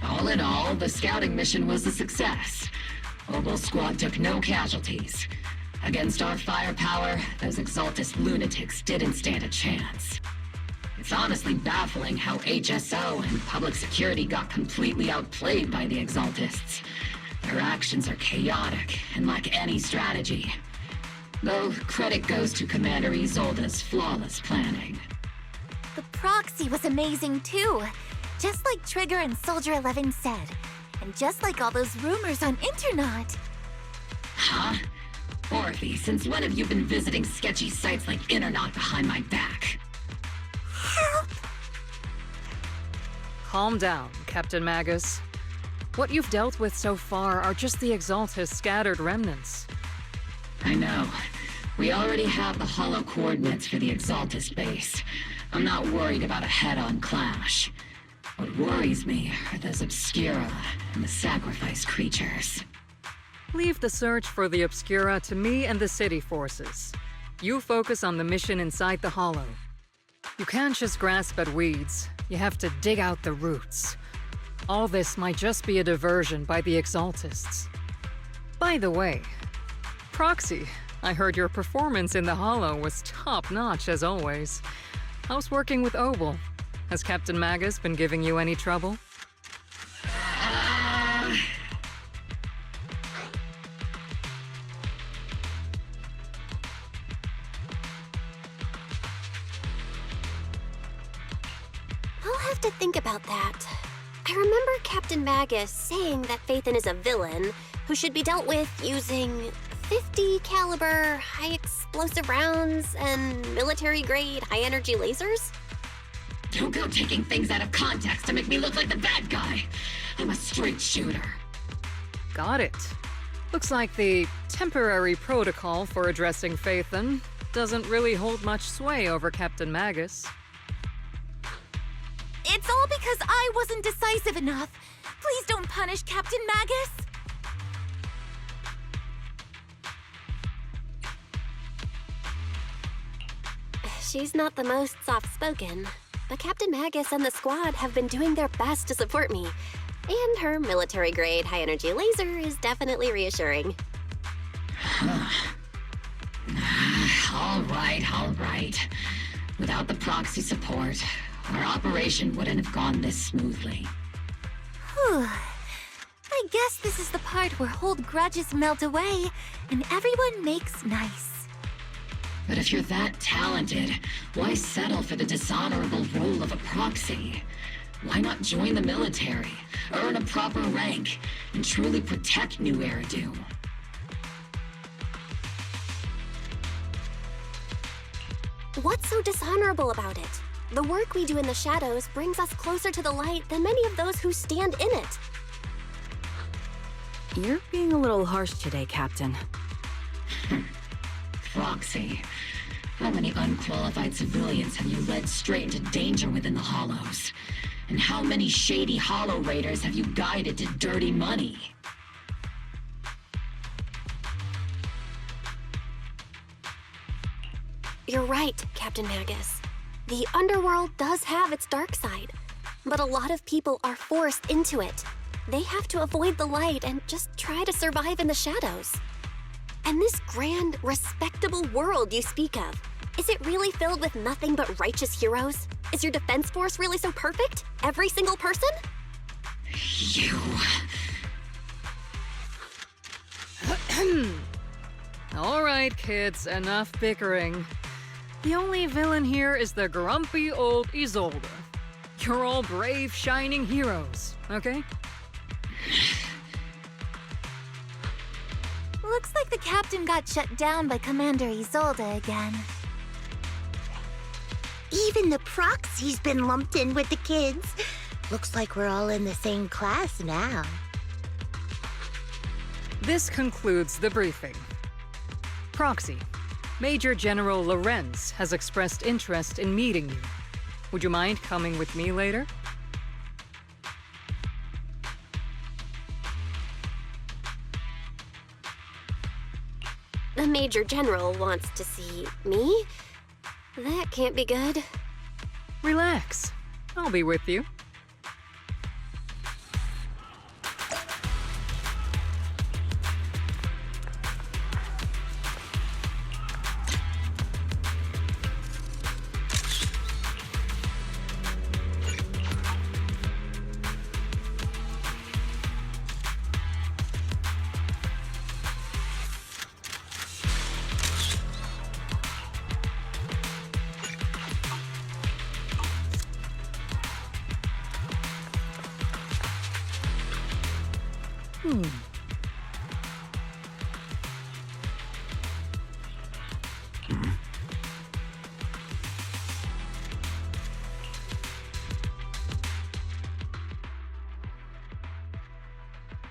All in all, the scouting mission was a success. Obel's squad took no casualties. Against our firepower, those Exaltist lunatics didn't stand a chance. It's honestly baffling how HSO and public security got completely outplayed by the Exaltists. Their actions are chaotic and lack any strategy. Though credit goes to Commander Isolde's flawless planning. The proxy was amazing too. Just like Trigger and Soldier 11 said. And just like all those rumors on Internet. Huh? Orphe, since when have you been visiting sketchy sites like Internet behind my back? Help! Calm down, Captain Magus. What you've dealt with so far are just the Exaltist scattered remnants. I know. We already have the hollow coordinates for the Exaltist base. I'm not worried about a head-on clash. What worries me are those Obscura and the sacrifice creatures. Leave the search for the Obscura to me and the city forces. You focus on the mission inside the Hollow. You can't just grasp at weeds. You have to dig out the roots. All this might just be a diversion by the Exaltists. By the way, Proxy, I heard your performance in the Hollow was top-notch as always. How's working with Obel? Has Captain Magus been giving you any trouble? I'll have to think about that. I remember Captain Magus saying that Phaethon is a villain who should be dealt with using 50 caliber, high explosive rounds and military-grade high-energy lasers? Don't go taking things out of context to make me look like the bad guy. I'm a straight shooter. Got it. Looks like the temporary protocol for addressing Phaethon doesn't really hold much sway over Captain Magus. It's all because I wasn't decisive enough. Please don't punish Captain Magus. She's not the most soft-spoken, but Captain Magus and the squad have been doing their best to support me. And her military-grade high-energy laser is definitely reassuring. All right. Without the proxy support, our operation wouldn't have gone this smoothly. Whew. I guess this is the part where old grudges melt away and everyone makes nice. But if you're that talented, why settle for the dishonorable role of a proxy? Why not join the military, earn a proper rank, and truly protect New Eridu? What's so dishonorable about it? The work we do in the shadows brings us closer to the light than many of those who stand in it. You're being a little harsh today, Captain. Proxy, how many unqualified civilians have you led straight into danger within the Hollows? And how many shady Hollow Raiders have you guided to dirty money? You're right, Captain Magus. The underworld does have its dark side, but a lot of people are forced into it. They have to avoid the light and just try to survive in the shadows. And this grand, respectable world you speak of, is it really filled with nothing but righteous heroes? Is your defense force really so perfect? Every single person? You... All right, kids, enough bickering. The only villain here is the grumpy old Isolde. You're all brave, shining heroes, okay? Looks like the captain got shut down by Commander Isolde again. Even the proxy's been lumped in with the kids. Looks like we're all in the same class now. This concludes the briefing. Proxy, Major General Lorenz has expressed interest in meeting you. Would you mind coming with me later? The Major General wants to see me? That can't be good. Relax. I'll be with you.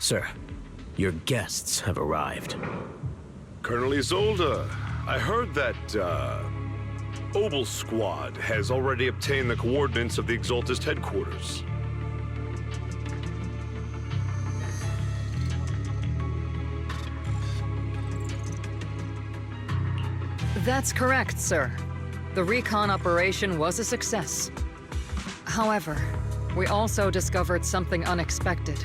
Sir, your guests have arrived. Colonel Isolde, I heard that, Obel Squad has already obtained the coordinates of the Exaltist headquarters. That's correct, sir. The recon operation was a success. However, we also discovered something unexpected.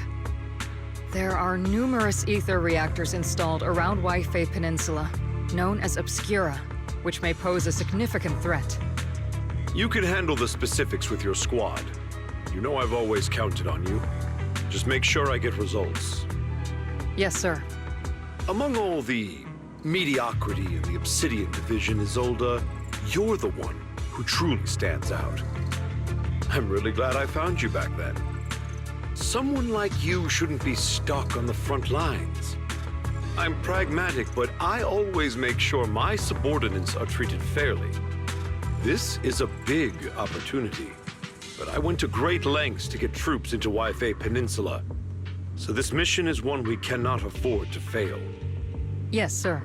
There are numerous ether reactors installed around Wi-Fi Peninsula, known as Obscura, which may pose a significant threat. You can handle the specifics with your squad. You know I've always counted on you. Just make sure I get results. Yes, sir. Among all the mediocrity in the Obsidian Division, Isolde, you're the one who truly stands out. I'm really glad I found you back then. Someone like you shouldn't be stuck on the front lines. I'm pragmatic, but I always make sure my subordinates are treated fairly. This is a big opportunity, but I went to great lengths to get troops into Wi-Fi Peninsula. So this mission is one we cannot afford to fail. Yes, sir.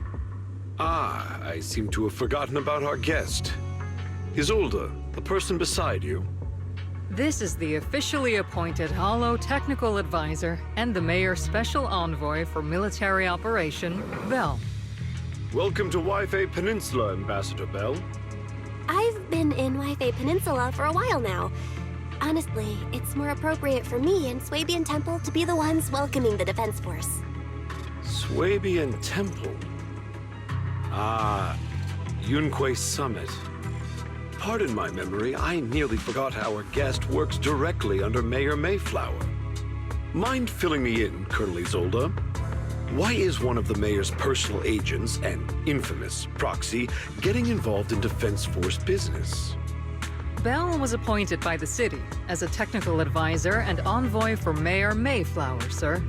Ah, I seem to have forgotten about our guest. Isolde, the person beside you. This is the officially appointed Hollow Technical Advisor and the Mayor's Special Envoy for Military Operation, Bell. Welcome to Wi-Fi Peninsula, Ambassador Bell. I've been in Wi-Fi Peninsula for a while now. Honestly, it's more appropriate for me and Swabian Temple to be the ones welcoming the Defense Force. Swabian Temple. Ah, Yunque Summit. Pardon my memory, I nearly forgot our guest works directly under Mayor Mayflower. Mind filling me in, Colonel Isolde? Why is one of the mayor's personal agents, an infamous proxy, getting involved in Defense Force business? Bell was appointed by the city as a technical advisor and envoy for Mayor Mayflower, sir.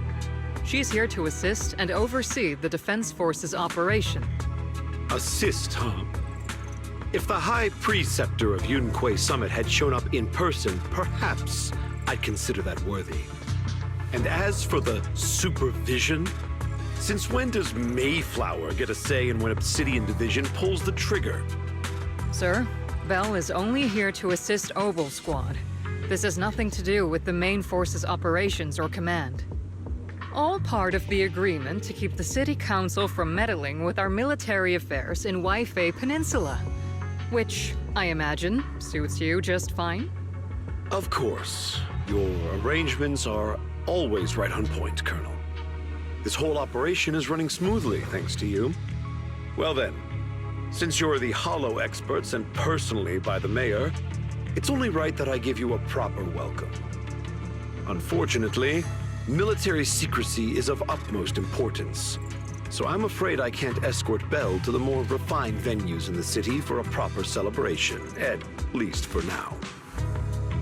She's here to assist and oversee the Defense Force's operation. Assist, huh? If the High Preceptor of Yunque Summit had shown up in person, perhaps I'd consider that worthy. And as for the supervision, since when does Mayflower get a say in when Obsidian Division pulls the trigger? Sir, Bell is only here to assist Obel Squad. This has nothing to do with the main force's operations or command. All part of the agreement to keep the City Council from meddling with our military affairs in Wi-Fi Peninsula. Which, I imagine, suits you just fine? Of course. Your arrangements are always right on point, Colonel. This whole operation is running smoothly, thanks to you. Well then, since you're the Hollow experts and personally by the Mayor, it's only right that I give you a proper welcome. Unfortunately, military secrecy is of utmost importance. So I'm afraid I can't escort Bell to the more refined venues in the city for a proper celebration, at least for now.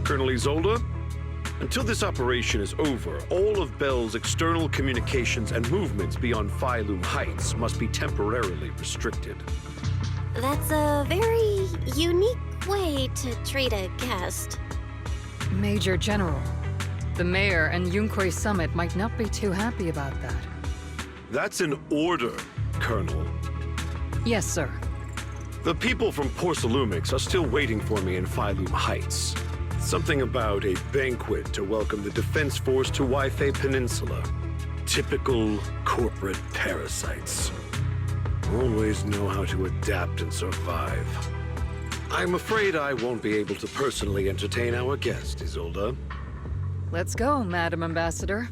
Colonel Isolde, until this operation is over, all of Bell's external communications and movements beyond Phylum Heights must be temporarily restricted. That's a very unique way to treat a guest. Major General, The mayor and Yunhui Summit might not be too happy about that. That's an order, Colonel. Yes, sir. The people from Porcelumix are still waiting for me in Phylum Heights. Something about a banquet to welcome the Defense Force to Waifei Peninsula. Typical corporate parasites. Always know how to adapt and survive. I'm afraid I won't be able to personally entertain our guest, Isolde. Let's go, Madam Ambassador.